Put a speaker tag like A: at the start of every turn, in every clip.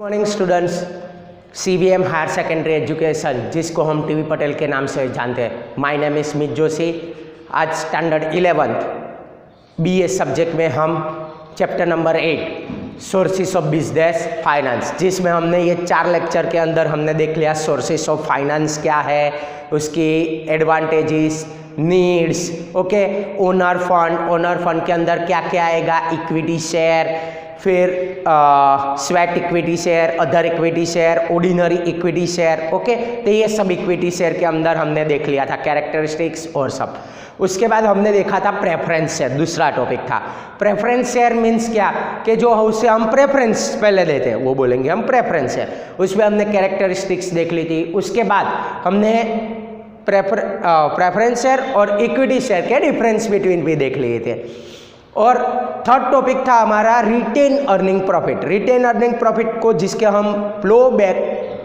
A: Morning students, CVM higher secondary education जिसको हम TV Patel के नाम से जानते हैं। My name is Smit Joshi. आज स्टैंडर्ड 11th BA सब्जेक्ट में हम chapter number 8 sources of business finance, जिसमें हमने ये 4 लेक्चर के अंदर हमने देख लिया सोर्सेस ऑफ फाइनेंस क्या है, उसकी advantages, needs, okay, owner fund के अंदर क्या क्या आएगा, इक्विटी शेयर, फिर sweat equity share, other equity share, ordinary equity share, okay. तो ये सब इक्विटी शेयर के अंदर हमने देख लिया था कैरेक्टरिस्टिक्स और सब। उसके बाद हमने देखा था प्रेफरेंस शेयर, दूसरा टॉपिक था। प्रेफरेंस शेयर मीन्स क्या कि जो उसे हम प्रेफरेंस पहले देते हैं वो बोलेंगे हम प्रेफरेंस शेयर। उसमें हमने कैरेक्टरिस्टिक्स देख ली थी। उसके बाद हमने प्रेफरेंस शेयर और इक्विटी शेयर के डिफरेंस बिटवीन भी देख लिए थे। और थर्ड टॉपिक था हमारा retain earning profit. Retain earning profit को जिसके हम फ्लो बैक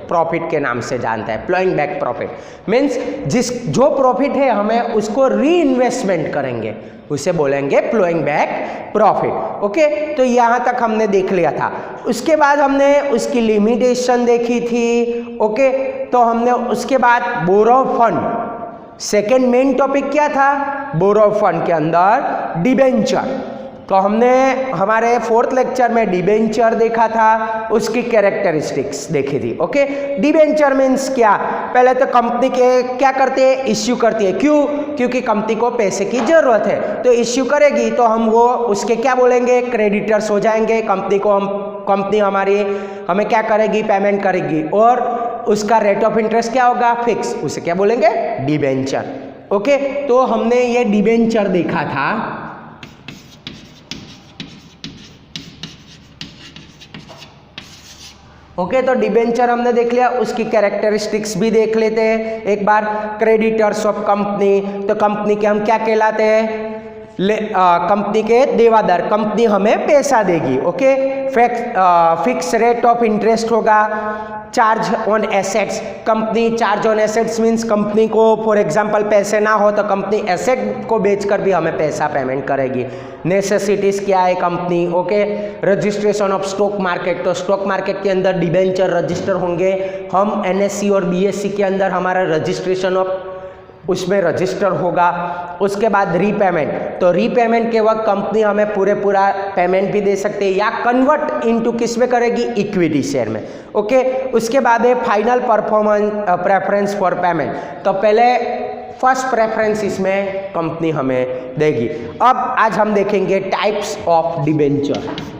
A: प्रॉफिट के नाम से जानते हैं, फ्लोइंग बैक प्रॉफिट मीन्स जो प्रॉफिट है हमें उसको री इन्वेस्टमेंट करेंगे, उसे बोलेंगे फ्लोइंग बैक प्रॉफिट, ओके। तो यहाँ तक हमने देख लिया था। उसके बाद हमने उसकी लिमिटेशन देखी थी, ओके। तो हमने उसके बाद बोरो फंड, सेकेंड मेन टॉपिक क्या था, बोरो फंड के अंदर डिबेंचर। तो हमने हमारे 4th लेक्चर में डिबेंचर देखा था, उसकी कैरेक्टरिस्टिक्स देखी थी, ओके। डिबेंचर मीन्स क्या, पहले तो कंपनी के क्या करते हैं, इश्यू करती है। क्यों? क्योंकि कंपनी को पैसे की जरूरत है, तो इश्यू करेगी तो हम वो उसके क्या बोलेंगे, क्रेडिटर्स हो जाएंगे। कंपनी हमारी हमें क्या करेगी, पेमेंट करेगी, और उसका रेट ऑफ इंटरेस्ट क्या होगा, फिक्स, उसे क्या बोलेंगे, डिबेंचर, ओके। तो हमने ये डिबेंचर देखा था। ओके, तो डिबेंचर हमने देख लिया, उसकी कैरेक्टरिस्टिक्स भी देख लेते हैं एक बार। क्रेडिटर्स ऑफ कंपनी, तो कंपनी के हम क्या कहलाते हैं, कंपनी के देवादार, कंपनी हमें पैसा देगी, okay. Fix rate of interest होगा। Charge on assets, company charge on assets means company को फॉर एग्जांपल पैसे ना हो तो कंपनी एसेट को बेचकर भी हमें पैसा पेमेंट करेगी। नेसेसिटीज क्या है company, okay. Registration of stock market, तो स्टॉक मार्केट के अंदर डिबेंचर रजिस्टर होंगे। हम NSE और BSE के अंदर हमारा रजिस्ट्रेशन ऑफ उसमें रजिस्टर होगा। उसके बाद रीपेमेंट, तो रीपेमेंट के वक्त कंपनी हमें पूरा पेमेंट भी दे सकते हैं या कन्वर्ट इनटू किस में करेगी, इक्विटी शेयर में, ओके। उसके बाद है final performance preference for payment, तो पहले फर्स्ट प्रेफरेंस इसमें कंपनी हमें देगी। अब आज हम देखेंगे types of debenture.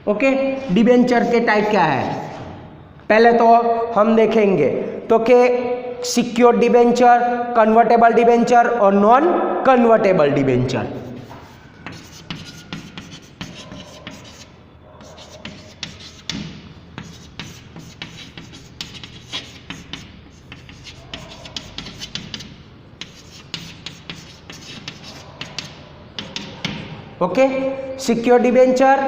A: Okay, debenture के टाइप क्या है, पहले तो हम देखेंगे तो कि सिक्योर्ड डिबेंचर, कन्वर्टेबल डिबेंचर और non convertible debenture. Okay, secure debenture,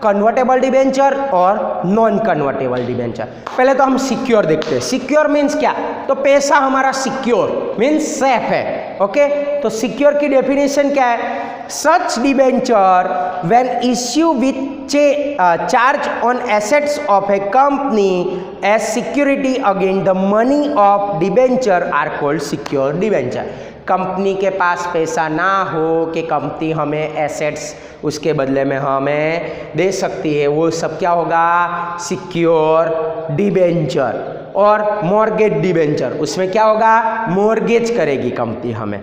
A: convertible debenture और नॉन कन्वर्टेबल डिबेंचर। पहले तो हम सिक्योर देखते हैं। सिक्योर मीन्स क्या, तो पैसा हमारा सिक्योर मीन्स सेफ है, ओके। तो सिक्योर की डेफिनेशन क्या है, such debenture when issue with charge on assets of a company as security against the money of debenture are called secure debenture. Company के पास पैसा ना हो कि कंपनी हमें एसेट्स उसके बदले में हमें दे सकती है, वो सब क्या होगा, सिक्योर डिबेंचर। और मॉर्गेज डिबेंचर, उसमें क्या होगा, मॉर्गेज करेगी कंपनी हमें।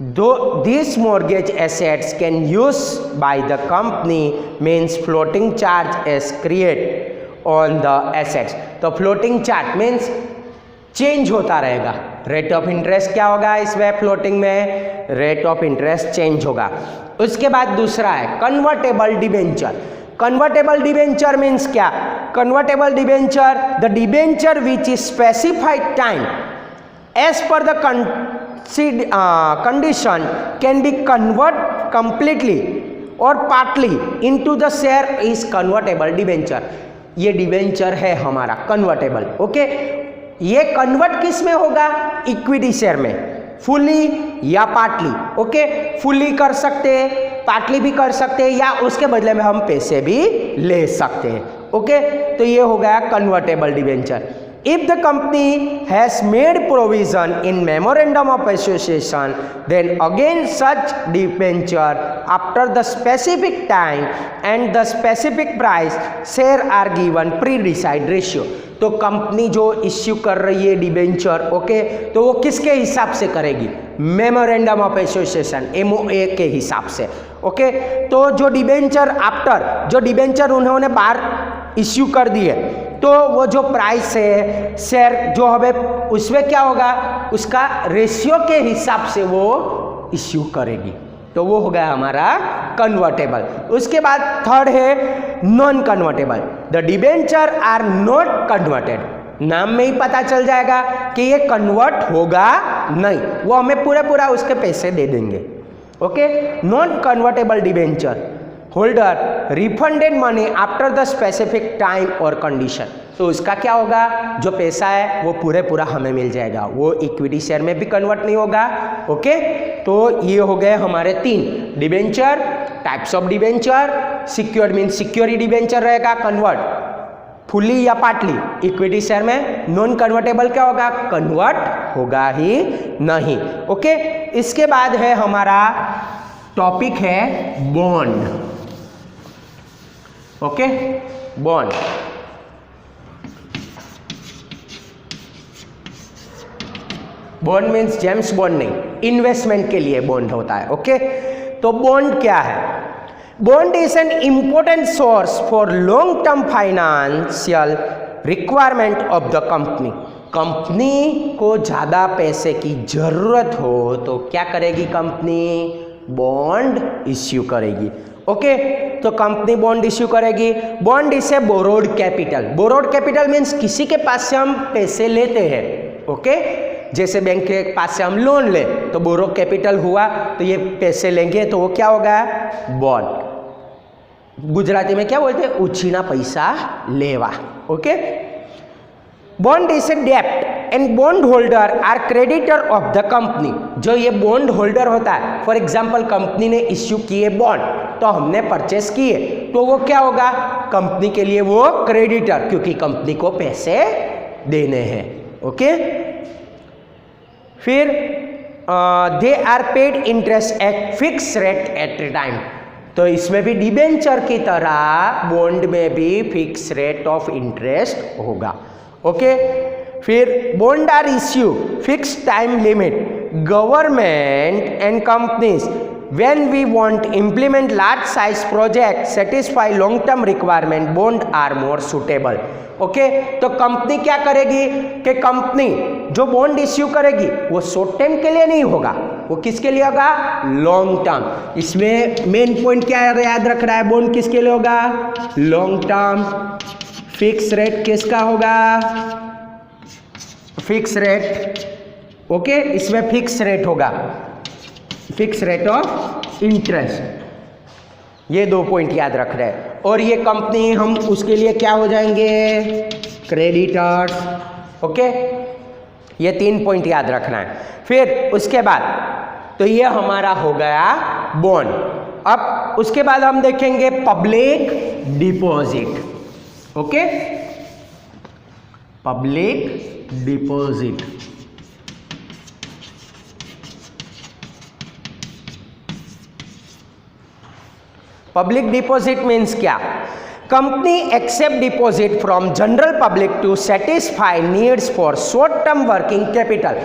A: This mortgage assets can use by the company means floating charge as create on the assets. तो फ्लोटिंग चार्ज मीन्स चेंज होता रहेगा। रेट ऑफ इंटरेस्ट क्या होगा इसमें, फ्लोटिंग में रेट ऑफ इंटरेस्ट चेंज होगा। उसके बाद दूसरा है convertible debenture. Convertible debenture means क्या, convertible debenture the debenture which is specified time as per the condition can be convert completely और partly into the share is convertible debenture. ये debenture है हमारा कन्वर्टेबल, ओके। ये convert किस में होगा, equity share में, फुली या पार्टली। ओके, फुली कर सकते हैं, पार्टली भी कर सकते हैं, या उसके बदले में हम पैसे भी ले सकते हैं। ओके, तो ये हो गया convertible debenture. If the company has made provision in memorandum of association, then again such debenture after the specific time and the specific price share are given pre-decided ratio। तो कंपनी जो issue कर रही है debenture, okay, तो वो किसके हिसाब से करेगी? मेमोरेंडम ऑफ एसोसिएशन MOA के हिसाब से। ओके, तो जो डिबेंचर आफ्टर, जो डिबेंचर उन्होंने बाहर इश्यू कर दिए, तो वो जो प्राइस है शेयर जो हमें उसमें क्या होगा, उसका रेशियो के हिसाब से वो इश्यू करेगी। तो वो हो गया हमारा कन्वर्टेबल। उसके बाद थर्ड है non convertible. The debenture are not converted. नाम में ही पता चल जाएगा कि ये कन्वर्ट होगा नहीं, वो हमें पूरा उसके पैसे दे देंगे। Okay, non convertible debenture holder refunded money after the specific time और कंडीशन। तो उसका क्या होगा, जो पैसा है वो पूरा हमें मिल जाएगा, वो इक्विटी शेयर में भी कन्वर्ट नहीं होगा। ओके, तो ये हो गए हमारे 3 debenture, types of debenture. Secured mean security debenture रहेगा, कन्वर्ट फुली या पार्टली इक्विटी शेयर में। नॉन कन्वर्टेबल क्या होगा, कन्वर्ट होगा ही नहीं। ओके, इसके बाद है हमारा टॉपिक है bond. Okay, bond. Bond means James bond नहीं, इन्वेस्टमेंट के लिए बॉन्ड होता है। ओके, तो बॉन्ड क्या है? Bond is an important source for long term financial requirement of the company. Company को ज़्यादा पैसे की जरूरत हो तो क्या करेगी कंपनी? बॉन्ड इश्यू करेगी। ओके, तो कंपनी बॉन्ड इश्यू करेगी। Bond is A borrowed capital. Borrowed capital means किसी के पास से हम पैसे लेते हैं। ओके, जैसे बैंक के पास से हम लोन ले तो बोरो कैपिटल हुआ, तो ये पैसे लेंगे तो वो क्या होगा? बॉन्ड। गुजराती में क्या बोलते हैं? उछीना पैसा लेवा। ओके, बॉन्ड इज ए डेप्ट and bond holder are creditor of the company. जो ये बॉन्ड होल्डर होता है, फॉर एग्जाम्पल कंपनी ने इश्यू किए बॉन्ड, तो हमने परचेस किए, तो वो क्या होगा? कंपनी के लिए वो क्रेडिटर, क्योंकि कंपनी को पैसे देने हैं। ओके, फिर they are paid interest at fix rate at a time. तो इसमें भी डिबेंचर की तरह बॉन्ड में भी फिक्स रेट ऑफ इंटरेस्ट होगा। ओके, फिर bond are issue fix time limit government and companies when we want implement large size project satisfy long term requirement bond are more suitable। Okay, तो company क्या करेगी कि company जो bond issue करेगी वो short term के लिए नहीं होगा, वो किसके लिए होगा? Long term. इसमें मेन पॉइंट क्या याद रखना है? बॉन्ड किसके लिए होगा? Long term. फिक्स रेट किसका होगा? Fix rate. ओके, इसमें फिक्स रेट होगा, फिक्स रेट ऑफ इंटरेस्ट। ये 2 पॉइंट याद रख रहे हैं। और ये कंपनी हम उसके लिए क्या हो जाएंगे? क्रेडिटर्स। ओके, ये 3 पॉइंट याद रखना है। फिर उसके बाद तो ये हमारा हो गया बॉन्ड। अब उसके बाद हम देखेंगे public deposit. Okay, public deposit. Public deposit means क्या? Company accept deposit from general public to satisfy needs for short term working capital.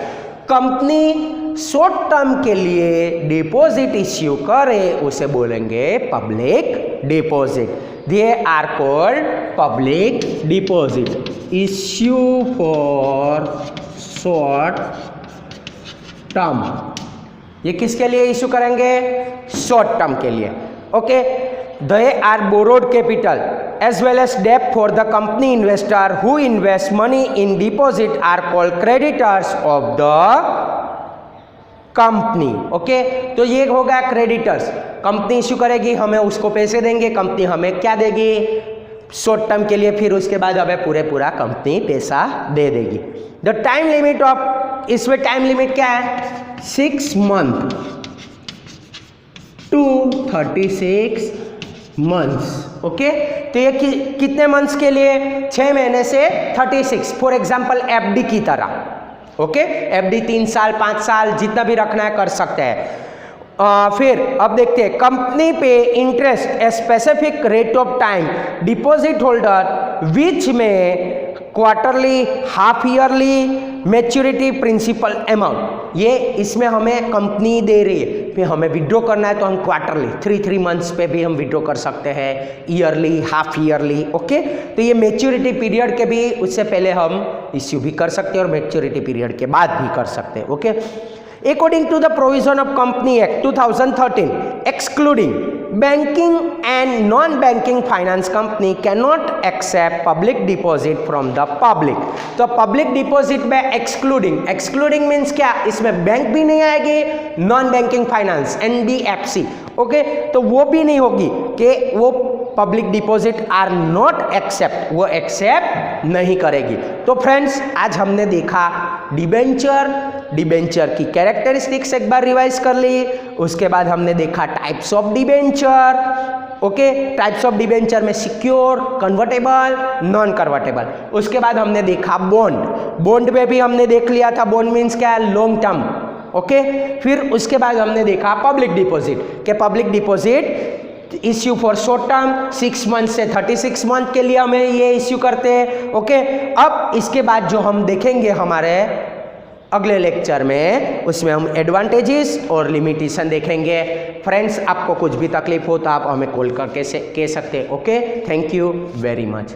A: Company short term के लिए डिपॉजिट इश्यू करे उसे बोलेंगे public deposit. They are called public deposit issue for short term. ये किसके लिए issue करेंगे? Short term के लिए। Okay, they are borrowed capital as well as debt for the company investor who invest money in deposit are called creditors of the company। Okay, तो ये हो गया क्रेडिटर्स। कंपनी इश्यू करेगी, हमें उसको पैसे देंगे, कंपनी हमें क्या देगी? शॉर्ट टर्म के लिए। फिर उसके बाद हमें पूरा कंपनी पैसा दे देगी। द टाइम लिमिट ऑफ, इसमें टाइम लिमिट क्या है? 6 मंथ टू 36 मंथ्स। ओके, तो ये कितने मंथ्स के लिए? 6 महीने से 36। फॉर एग्जाम्पल एफडी की तरह। ओके, एफडी 3 साल 5 साल जितना भी रखना है कर सकते हैं। फिर अब देखते हैं, company pay interest a specific rate of time deposit holder which में quarterly, half yearly, maturity, principal amount. ये इसमें हमें कंपनी दे रही है, फिर हमें विड्रॉ करना है तो हम क्वार्टरली 3 मंथ्स पे भी हम विड्रॉ कर सकते हैं, ईयरली, हाफ ईयरली। ओके, तो ये मैच्योरिटी पीरियड के भी उससे पहले हम इश्यू भी कर सकते हैं और मैच्योरिटी पीरियड के बाद भी कर सकते हैं। Okay, according to the provision of Company Act 2013, excluding banking and non-banking finance company cannot accept public deposit from the public। तो पब्लिक डिपॉजिट में एक्सक्लूडिंग मीन्स क्या? इसमें बैंक भी नहीं आएगी, non banking finance NBFC। Okay, तो वो भी नहीं होगी कि वो public deposit are not accept, वो एक्सेप्ट नहीं करेगी। तो फ्रेंड्स, आज हमने देखा डिबेंचर की कैरेक्टरिस्टिक्स एक बार रिवाइज कर ली, उसके बाद हमने देखा types of debenture. Okay, types of debenture में सिक्योर, कन्वर्टेबल, नॉन कन्वर्टेबल। उसके बाद हमने देखा बॉन्ड में भी हमने देख लिया था, बॉन्ड मीन्स क्या है? Long term. ओके, फिर उसके बाद हमने देखा पब्लिक डिपॉजिट के public deposit issue for short term 6 month से 36 मंथ के लिए हमें ये इश्यू करते हैं। ओके, अब इसके बाद जो हम देखेंगे हमारे अगले लेक्चर में, उसमें हम एडवांटेजेस और लिमिटेशन देखेंगे। फ्रेंड्स, आपको कुछ भी तकलीफ हो तो आप हमें कॉल करके कह सकते हैं। Okay, thank you very much.